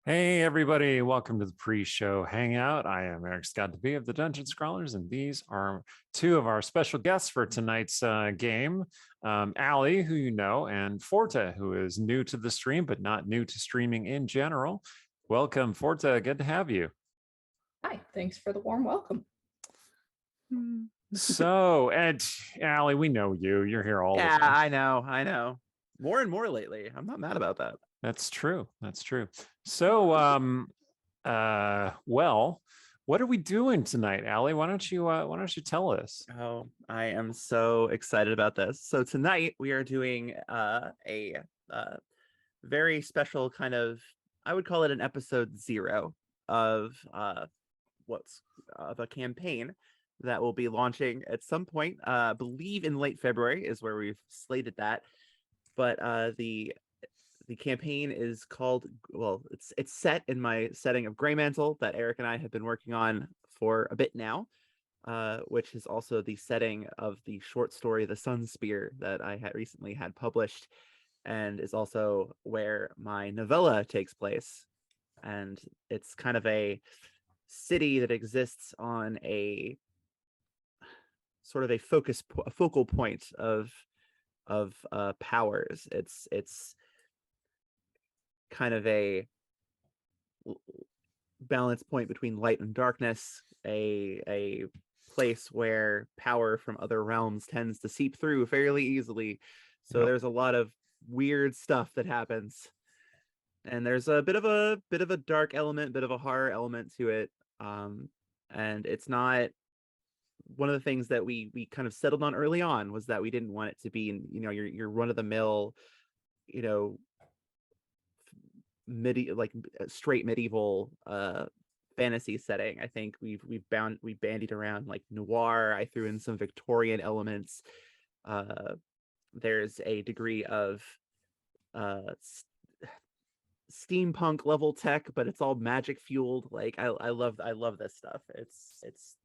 Hey everybody, welcome to the pre-show hangout. I am Eric Scott to be of the Dungeon Scrawlers, and these are two of our special guests for tonight's game. Allie, who you know, and Forte, who is new to the stream, but not new to streaming in general. Welcome, Forte. Good to have you. Hi, thanks for the warm welcome. So, Ed, Allie, we know you. You're here all the time. Yeah, I know. More and more lately. I'm not mad about that. That's true. So, well, what are we doing tonight, Allie? Why don't you tell us? Oh, I am so excited about this. So tonight we are doing a very special kind of, I would call it an episode 0 of of a campaign that will be launching at some point. I believe in late February is where we've slated that. But the campaign is called, well, it's set in my setting of Greymantle that Eric and I have been working on for a bit now, which is also the setting of the short story The Sun Spear that I had recently had published, and is also where my novella takes place. And it's kind of a city that exists on a sort of a focal point of powers. It's kind of a balance point between light and darkness, a place where power from other realms tends to seep through fairly easily. So there's a lot of weird stuff that happens, and there's a bit of a dark element, bit of a horror element to it. And it's not one of the things that we kind of settled on early on, was that we didn't want it to be in, your run-of-the-mill, straight medieval fantasy setting. I think we bandied around like noir. I threw in some Victorian elements. There's a degree of steampunk level tech, but it's all magic fueled. Like I love this stuff. It's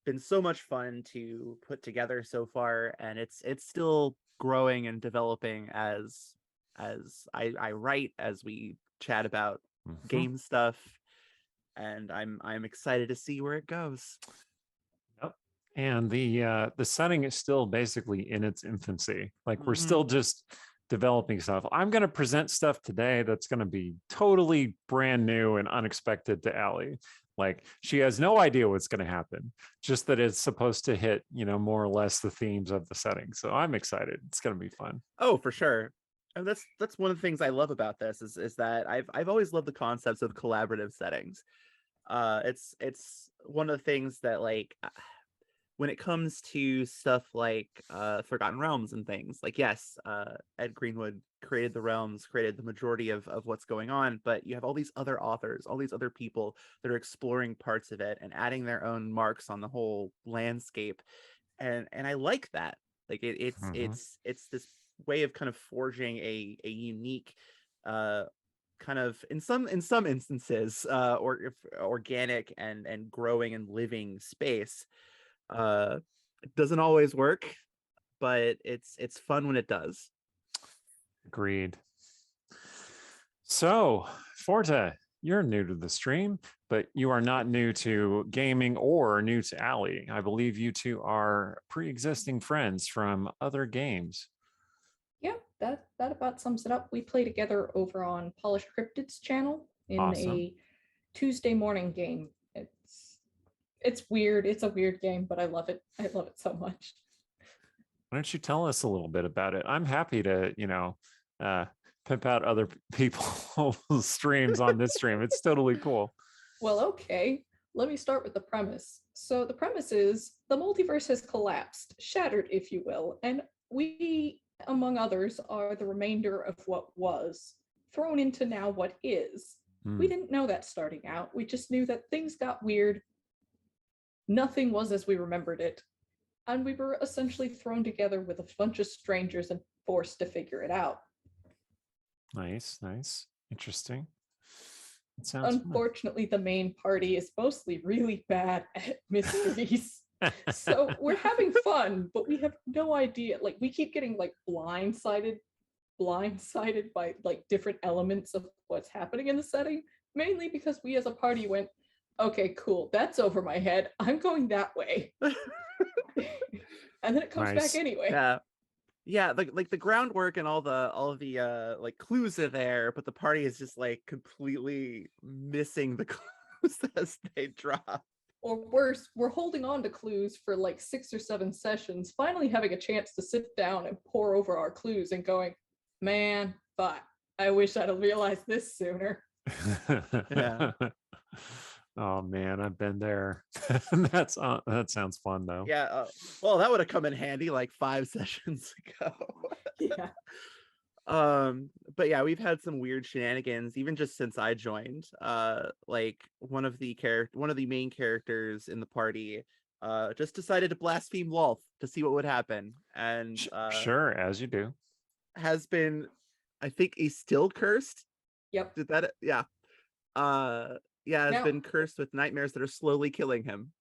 been so much fun to put together so far, and it's still growing and developing as I write, as we chat about game stuff, and I'm excited to see where it goes. Yep. And the setting is still basically in its infancy. Like we're still just developing stuff. I'm going to present stuff today that's going to be totally brand new and unexpected to Allie. Like she has no idea what's going to happen, just that it's supposed to hit, more or less the themes of the setting. So I'm excited. It's going to be fun. Oh, for sure. And that's one of the things I love about this is that I've always loved the concepts of collaborative settings. It's one of the things that, like, when it comes to stuff like Forgotten Realms and things, like, yes, Ed Greenwood created the realms, created the majority of what's going on, but you have all these other authors, all these other people that are exploring parts of it and adding their own marks on the whole landscape. And I like that. Like it's this way of kind of forging a unique kind of in some instances or if organic and growing and living space. It doesn't always work, but it's fun when it does. Agreed. So, Forte, you're new to the stream, but you are not new to gaming or new to Allie. I believe you two are pre-existing friends from other games. Yeah, that about sums it up. We play together over on Polished Cryptid's channel in a Tuesday morning game. It's weird. It's a weird game, but I love it. I love it so much. Why don't you tell us a little bit about it? I'm happy to, pimp out other people's streams on this stream. It's totally cool. Well, okay. Let me start with the premise. So the premise is the multiverse has collapsed, shattered, if you will, and we, among others, are the remainder of what was, thrown into now what is. We didn't know that starting out. We just knew that things got weird. Nothing was as we remembered it. And we were essentially thrown together with a bunch of strangers and forced to figure it out. Nice. Interesting. It sounds Unfortunately, the main party is mostly really bad at mysteries. So we're having fun, but we have no idea. Like, we keep getting like blindsided by like different elements of what's happening in the setting, mainly because we as a party went, okay, cool, that's over my head. I'm going that way. And then it comes back Nice. anyway. Yeah. Yeah, like the groundwork and all of the like clues are there, but the party is just like completely missing the clues as they drop. Or worse, we're holding on to clues for like 6 or 7 sessions, finally having a chance to sit down and pore over our clues and going, man, but I wish I'd have realized this sooner. Yeah. Oh man, I've been there. That sounds fun though. Yeah, well, that would have come in handy like 5 sessions ago. Yeah. But yeah, we've had some weird shenanigans even just since I joined. Like one of the main characters in the party just decided to blaspheme Lolth to see what would happen, and Sure, as you do. has been, I think he's still cursed. Yep. Did that? Yeah. Has Now, been cursed with nightmares that are slowly killing him.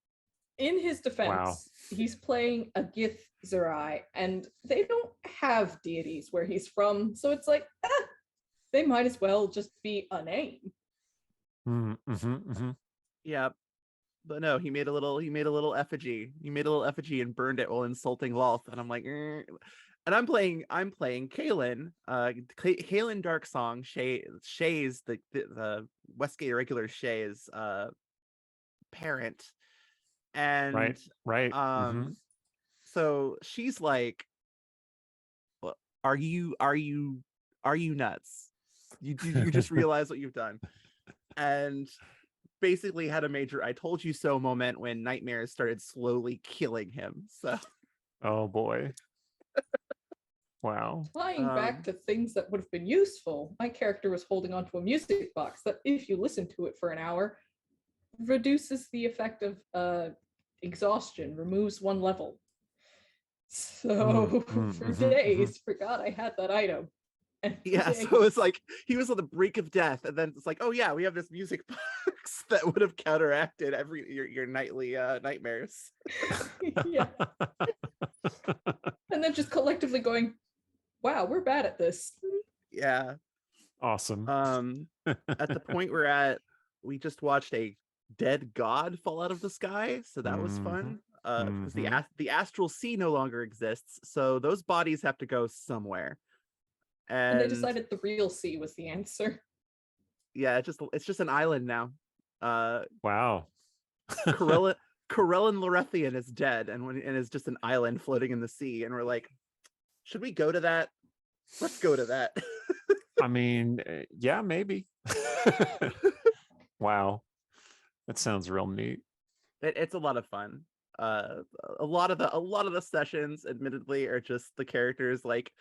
in his defense, Wow. he's playing a Gith Zerai, and they don't have deities where he's from, so it's like, they might as well just be a name. Yeah, but no, he made a little effigy. He made a little effigy and burned it while insulting Lolth, and I'm like, and I'm playing Kaelin, Kaelin Darksong, Shay's the Westgate regular Shay's parent, and Right. so she's like, "Well, are you nuts? You just realize what you've done?" And basically had a major "I told you so" moment when nightmares started slowly killing him. So Oh boy. Wow. Tying back to things that would have been useful, my character was holding onto a music box that, if you listen to it for an hour, reduces the effect of exhaustion, removes 1 level. So for days, forgot I had that item. And yeah, so it's like he was on the brink of death, and then it's like, oh yeah, we have this music box that would have counteracted your nightly nightmares. Yeah. And then just collectively going, wow, we're bad at this. Yeah. Awesome. At the point we're at, we just watched a dead god fall out of the sky, so that was fun. Because the astral sea no longer exists, so those bodies have to go somewhere. And they decided the real sea was the answer. Yeah, it's just an island now. Wow. Corellan Lorethian is dead and is just an island floating in the sea, and we're like, should we go to that? Let's go to that. I mean, yeah, maybe. Wow. That sounds real neat. It's a lot of fun. A lot of the sessions, admittedly, are just the characters like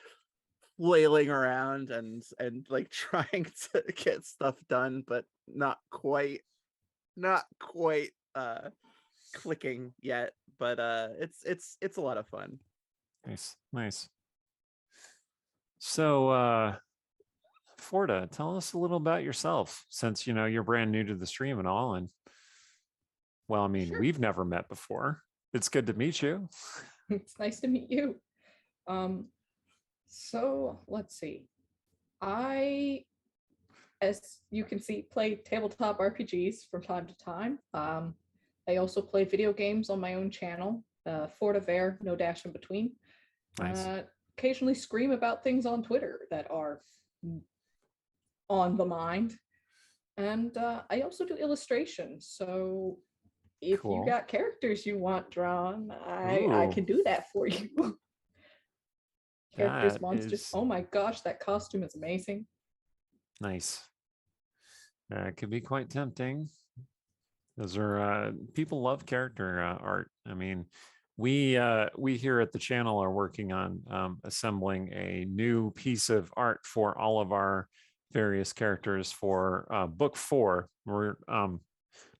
flailing around and like trying to get stuff done, but not quite clicking yet. But it's a lot of fun. Nice. So Forda, tell us a little about yourself, since you're brand new to the stream and all, and well, I mean, Sure. We've never met before. It's good to meet you. It's nice to meet you. So let's see. I, as you can see, play tabletop RPGs from time to time. I also play video games on my own channel, Forda Vare, no dash in between. Nice. Occasionally scream about things on Twitter that are on the mind. And I also do illustration. So if you got characters you want drawn, I can do that for you. Characters, monsters. Oh my gosh, that costume is amazing. Nice. It can be quite tempting. Those are people love character art. I mean, we here at the channel are working on assembling a new piece of art for all of our various characters for book 4. We're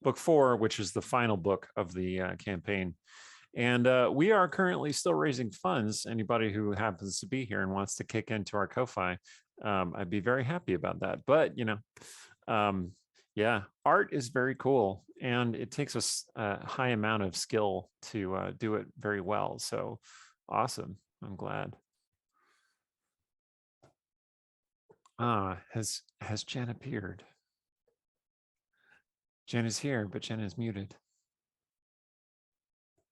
book 4, which is the final book of the campaign. And we are currently still raising funds. Anybody who happens to be here and wants to kick into our Ko-Fi, I'd be very happy about that. But, yeah, art is very cool. And it takes us a high amount of skill to do it very well. So awesome. I'm glad. Has Jen appeared? Jen is here, but Jen is muted.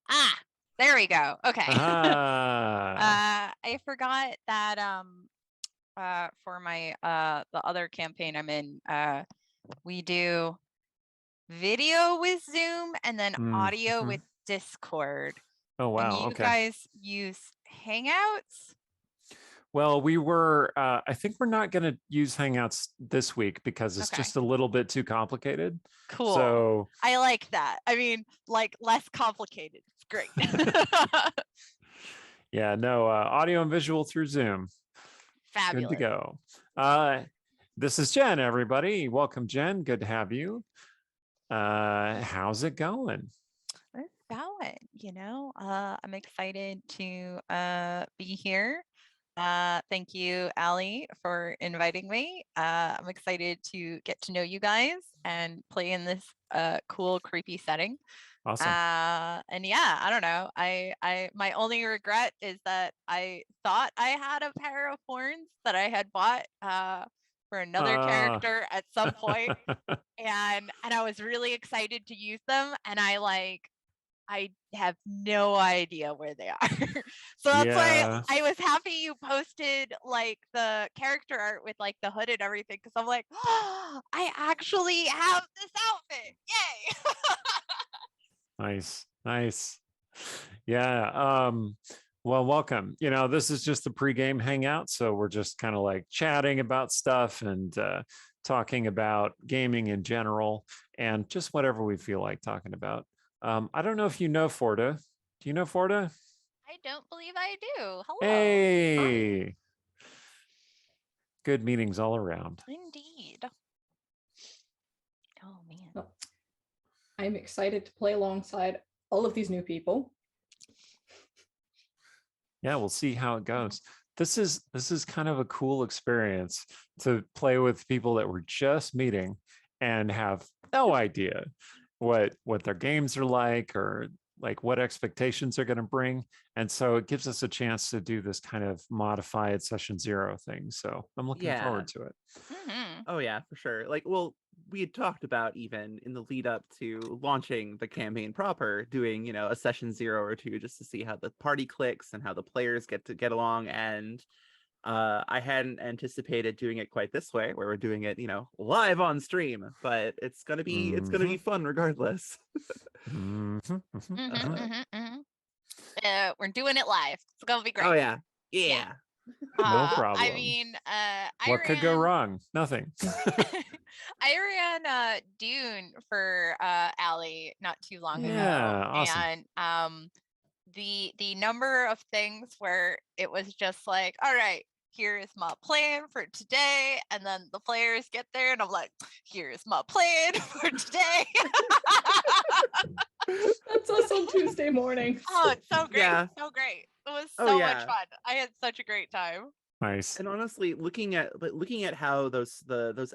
Ah, there we go. Okay. Ah. I forgot that for my the other campaign I'm in, we do video with Zoom and then audio with Discord. Oh wow. And you Okay. guys use Hangouts? Well, we were, I think we're not going to use Hangouts this week because it's Okay. just a little bit too complicated. Cool. So I like that. I mean, like less complicated. It's great. yeah, no, audio and visual through Zoom. Fabulous. Good to go. This is Jen, everybody. Welcome, Jen. Good to have you. How's it going? It's going, you know, I'm excited to be here. Thank you, Allie, for inviting me. I'm excited to get to know you guys and play in this cool, creepy setting. Awesome. And yeah, I don't know. My only regret is that I thought I had a pair of horns that I had bought for another character at some point, and I was really excited to use them, and I have no idea where they are. So that's why I was happy you posted like the character art with like the hood and everything, because I'm like, oh, I actually have this outfit. Yay. Nice. Yeah. Well, welcome. You know, this is just the pregame hangout. So we're just kind of like chatting about stuff and talking about gaming in general and just whatever we feel like talking about. I don't know if you know Forda. Do you know Forda? I don't believe I do. Hello. Hey. Hi. Good meetings all around. Indeed. Oh man. Well, I'm excited to play alongside all of these new people. Yeah, we'll see how it goes. This is kind of a cool experience to play with people that we're just meeting and have no idea what their games are like or like what expectations they're going to bring. And so it gives us a chance to do this kind of modified session 0 thing. So I'm looking forward to it. Mm-hmm. Oh yeah, for sure. Like, well, we had talked about even in the lead up to launching the campaign proper, doing, you know, a session 0 or 2 just to see how the party clicks and how the players get along. And I hadn't anticipated doing it quite this way, where we're doing it, you know, live on stream. But it's gonna be fun regardless. We're doing it live. It's gonna be great. Oh yeah. No problem. I mean, what could go wrong? Nothing. I ran Dune for Allie not too long ago. Awesome. And the number of things where it was just like, all right, here's my plan for today, and then the players get there and I'm like, here's my plan for today. That's us on Tuesday mornings. Oh, it's so great. Yeah. So great. It was so much fun. I had such a great time. Nice. And honestly, looking at how those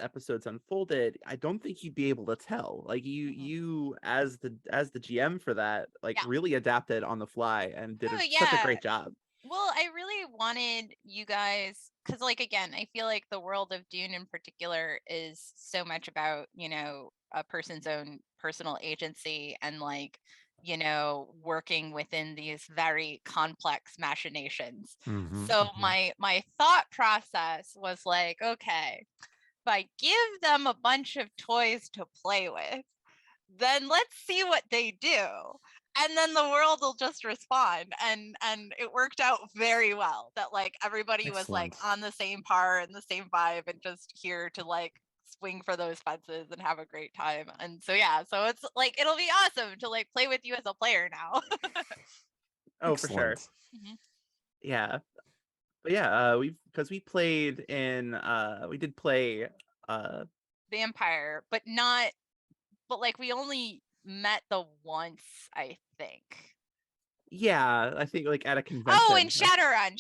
episodes unfolded, I don't think you'd be able to tell. Like you as the GM for that, like really adapted on the fly and did such a great job. Well, I really wanted you guys, because like again, I feel like the world of Dune in particular is so much about, you know, a person's own personal agency and like, you know, working within these very complex machinations. So my thought process was like, okay, if I give them a bunch of toys to play with, then let's see what they do. And then the world will just respond. And it worked out very well that like everybody was like on the same par and the same vibe and just here to like swing for those fences and have a great time. And so yeah, so it's like it'll be awesome to like play with you as a player now. Oh, for sure. Yeah. But yeah, we played in we did play Vampire, but like we only met the once, I think. Yeah, I think like at a convention. Oh, and Shadowrun.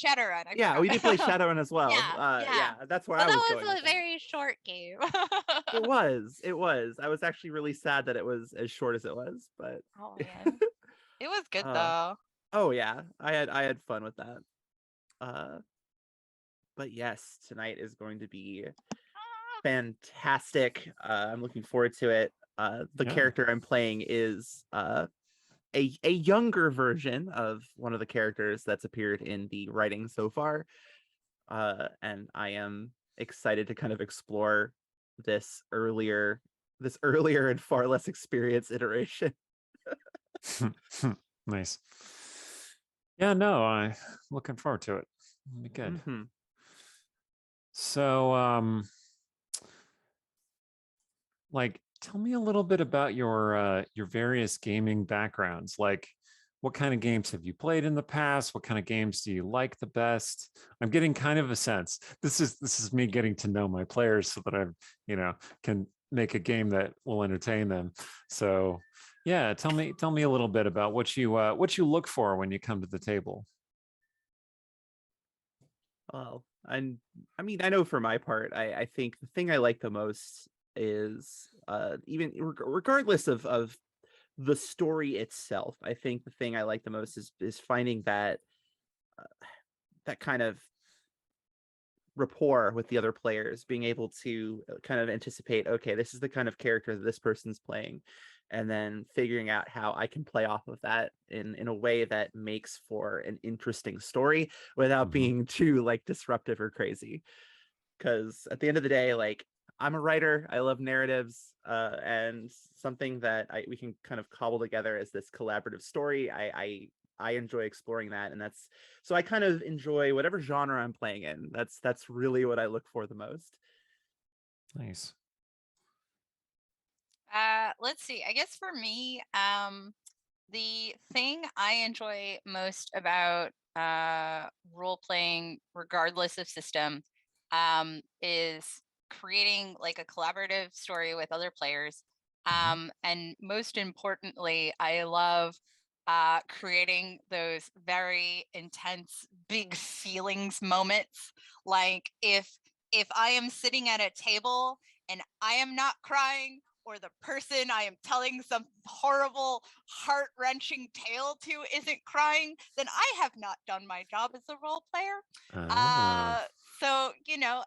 Yeah, we did play Shadowrun as well. Yeah, that's where I was going. That was a very short game. It was. I was actually really sad that it was as short as it was, but oh man, it was good though. Oh yeah, I had fun with that. But yes, tonight is going to be fantastic. I'm looking forward to it. The Yeah. character I'm playing is a younger version of one of the characters that's appeared in the writing so far. And I am excited to kind of explore this earlier and far less experienced iteration. Nice. Yeah, no, I'm looking forward to it. It'll be good. Mhm. So, like, tell me a little bit about your various gaming backgrounds. Like, what kind of games have you played in the past? What kind of games do you like the best? I'm getting kind of a sense. This is me getting to know my players so that I, can make a game that will entertain them. So, yeah, tell me a little bit about what you look for when you come to the table. Well, and I mean, I know for my part, I think the thing I like the most is even regardless of the story itself, I think the thing I like the most is finding that kind of rapport with the other players, being able to kind of anticipate, okay, this is the kind of character that this person's playing, and then figuring out how I can play off of that in a way that makes for an interesting story without Mhm. being too like disruptive or crazy. Because at the end of the day, like, I'm a writer, I love narratives, and something that we can kind of cobble together as this collaborative story. I enjoy exploring that, and that's so I kind of enjoy whatever genre I'm playing in. That's really what I look for the most. Nice. Let's see. I guess for me, the thing I enjoy most about role playing, regardless of system, is creating like a collaborative story with other players. And most importantly, I love creating those very intense, big feelings moments. Like if I am sitting at a table and I am not crying, or the person I am telling some horrible, heart wrenching tale to isn't crying, then I have not done my job as a role player. Ah. So,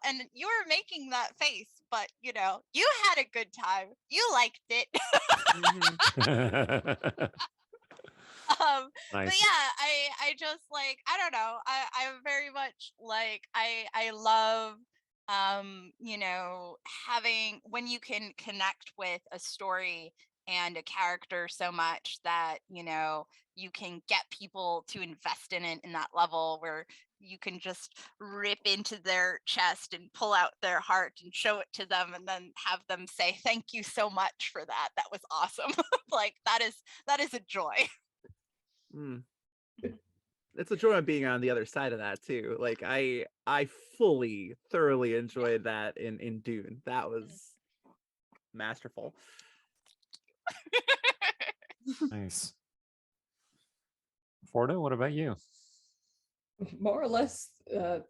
and you were making that face, but, you had a good time. You liked it. Mhm. But Nice. yeah, I just like, I don't know. I'm very much like, I love having when you can connect with a story and a character so much that, you can get people to invest in it in that level where you can just rip into their chest and pull out their heart and show it to them and then have them say thank you so much for that. That was awesome. Like that is a joy. Mm. It's a joy of being on the other side of that too. Like I fully, thoroughly enjoyed that in Dune. That was masterful. Nice. Forda, what about you? More or less the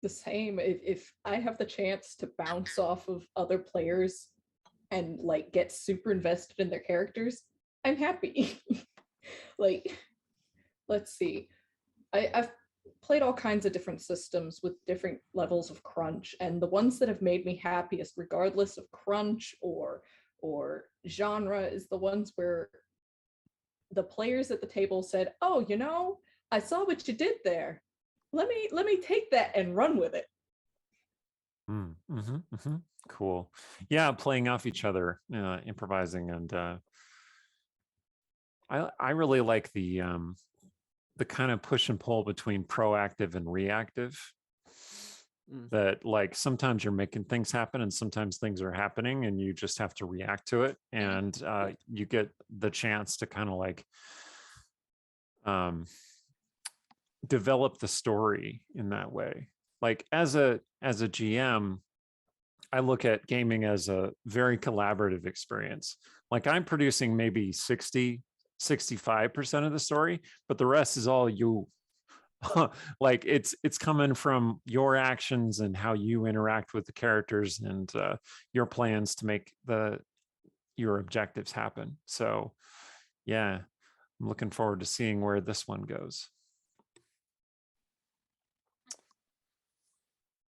same. If I have the chance to bounce off of other players and like get super invested in their characters, I'm happy. Like, let's see. I've played all kinds of different systems with different levels of crunch, and the ones that have made me happiest, regardless of crunch or genre, is the ones where the players at the table said, "Oh, I saw what you did there. Let me take that and run with it." Cool. Yeah, playing off each other, improvising, and I really like the kind of push and pull between proactive and reactive. Mm. That like sometimes you're making things happen and sometimes things are happening and you just have to react to it, and you get the chance to kind of like develop the story in that way. Like as a GM, I look at gaming as a very collaborative experience. Like I'm producing maybe 65% of the story, but the rest is all you. Like it's coming from your actions and how you interact with the characters and your plans to make your objectives happen. So yeah, I'm looking forward to seeing where this one goes.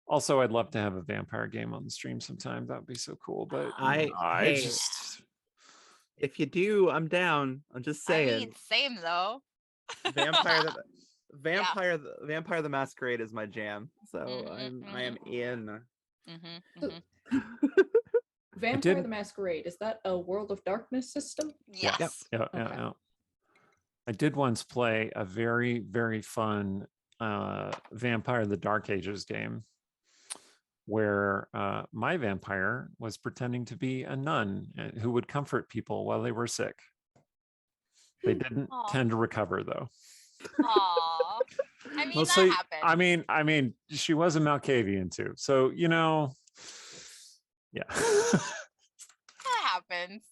Also, I'd love to have a vampire game on the stream sometime. That would be so cool. But hey. just If you do, I'm down. I'm just I saying. mean, same though. Vampire the Masquerade is my jam. So I am in. So, Mm-hmm. Vampire the Masquerade, is that a World of Darkness system? Yes. yeah. I did once play a very, very fun Vampire the Dark Ages game where my vampire was pretending to be a nun who would comfort people while they were sick. They didn't tend to recover though. Aw. I mean, Mostly, that happens. I mean, she was a Malkavian too. So, yeah. That happens.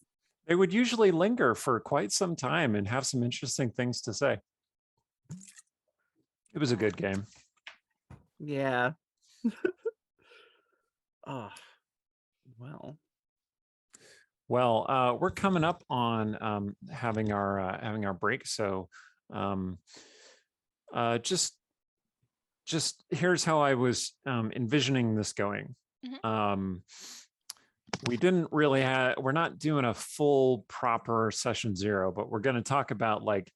They would usually linger for quite some time and have some interesting things to say. It was a good game. Yeah. Oh, well. Well, we're coming up on having our break. So, just here's how I was envisioning this going. We didn't really we're not doing a full proper session 0, but we're going to talk about like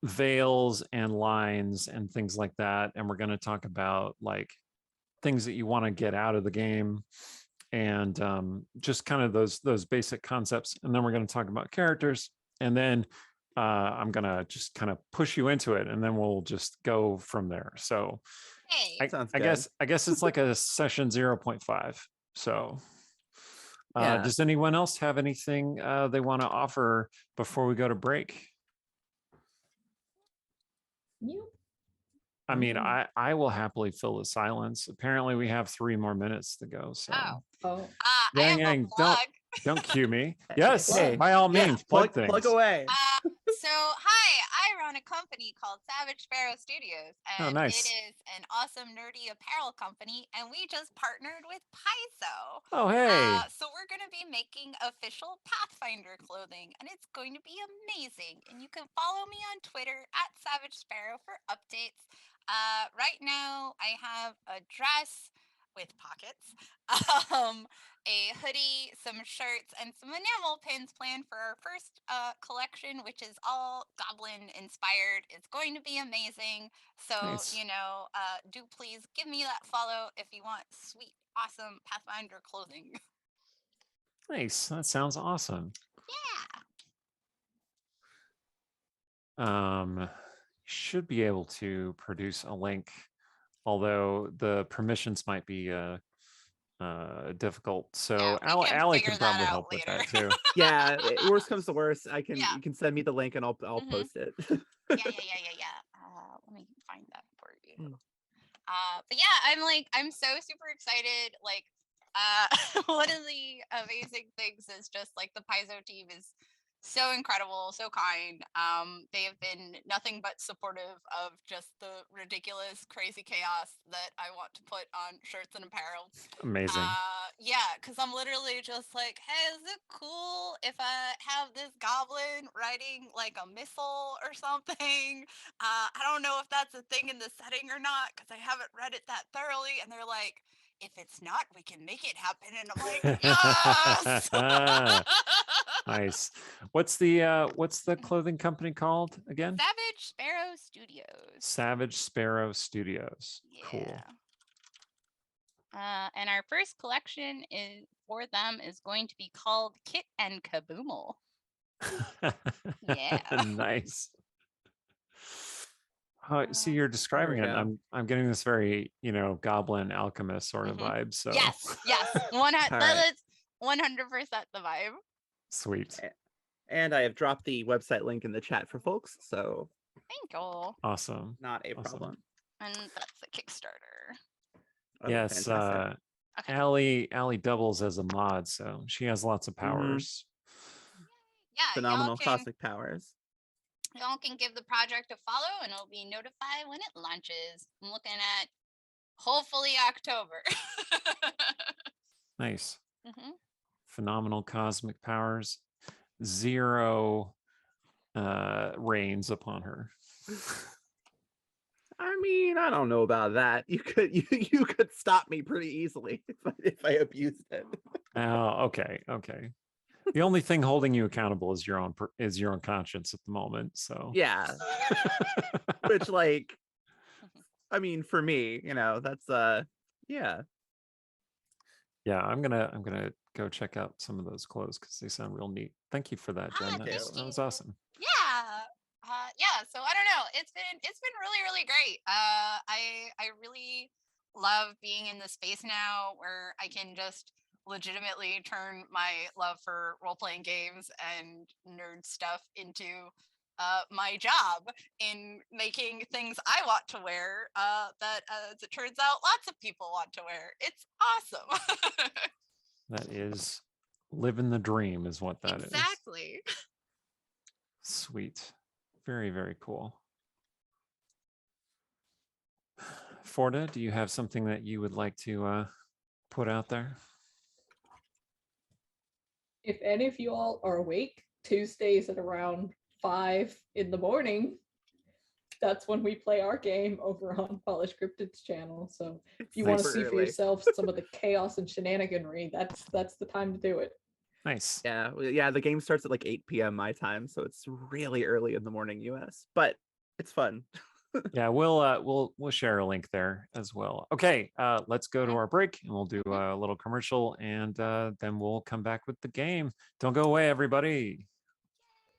veils and lines and things like that. And we're going to talk about like things that you want to get out of the game and just kind of those basic concepts. And then we're going to talk about characters. And then I'm going to just kind of push you into it, and then we'll just go from there. So Hey. I guess it's like a session 0.5. So does anyone else have anything they want to offer before we go to break? You? I mean, I will happily fill the silence. Apparently we have 3 more minutes to go. So I have a plug. don't cue me. Yes, Hey, by all means, plug things. Plug away. So hi, I run a company called Savage Sparrow Studios, and nice. it is an awesome nerdy apparel company, and we just partnered with Paizo. Oh, hey. So we're going to be making official Pathfinder clothing, and it's going to be amazing. And you can follow me on Twitter at Savage Sparrow for updates. Right now, I have a dress with pockets, a hoodie, some shirts, and some enamel pins planned for our first collection, which is all goblin inspired. It's going to be amazing. So, Nice. do please give me that follow if you want sweet, awesome Pathfinder clothing. Nice. That sounds awesome. Yeah. Should be able to produce a link, although the permissions might be difficult. So Allie can probably help with that too. Yeah, worst comes to worst, you can send me the link and I'll post it. Yeah. Let me find that for you. But yeah, I'm so super excited. Like, one of the amazing things is just like the Paizo team is so incredible, so kind. They have been nothing but supportive of just the ridiculous, crazy chaos that I want to put on shirts and apparel. Amazing. Yeah, because I'm literally just like, hey, is it cool if I have this goblin writing like a missile or something? I don't know if that's a thing in the setting or not, because I haven't read it that thoroughly. And they're like, if it's not, we can make it happen. And I'm like, yes. Nice. What's the clothing company called again? Savage Sparrow Studios. Savage Sparrow Studios. Yeah. Cool. And our first collection for them is going to be called Kit and Kaboomal. Yeah. Nice. See, you're describing it. I'm getting this very, goblin alchemist sort of vibe. So yes, 100% the vibe. Sweet. And I have dropped the website link in the chat for folks. So thank you. Awesome. Not a problem. And that's the Kickstarter. Oh, yes. fantastic. Okay. Allie doubles as a mod, so she has lots of powers. Yeah, Phenomenal cosmic powers. Y'all can give the project a follow and it'll be notified when it launches. I'm looking at hopefully October. Nice. Phenomenal cosmic powers. 0 reigns upon her. I'm mean, I don't know about that. You could stop me pretty easily if I abused it. Oh, okay, okay. The only thing holding you accountable is your own conscience at the moment. So Yeah, which like, I mean, for me, that's yeah. yeah, I'm gonna go check out some of those clothes because they sound real neat. Thank you for that, Jen. Thank That was you. awesome. Yeah. Yeah, so I don't know. It's been really, really great. I really love being in the space now where I can just legitimately turn my love for role-playing games and nerd stuff into my job in making things I want to wear that as it turns out lots of people want to wear. It's awesome. That is living the dream, is what that is. Exactly. Sweet. Very, very cool. Forda, do you have something that you would like to put out there? If any of you all are awake Tuesdays at around 5 in the morning, that's when we play our game over on Polished Cryptid's channel. So if you want to Super see for early. yourself some of the chaos and shenaniganry, that's the time to do it. Nice. Yeah, the game starts at like 8 p.m. my time, so it's really early in the morning US, but it's fun. Yeah, we'll share a link there as well. Okay, let's go to our break and we'll do a little commercial and then we'll come back with the game. Don't go away, everybody.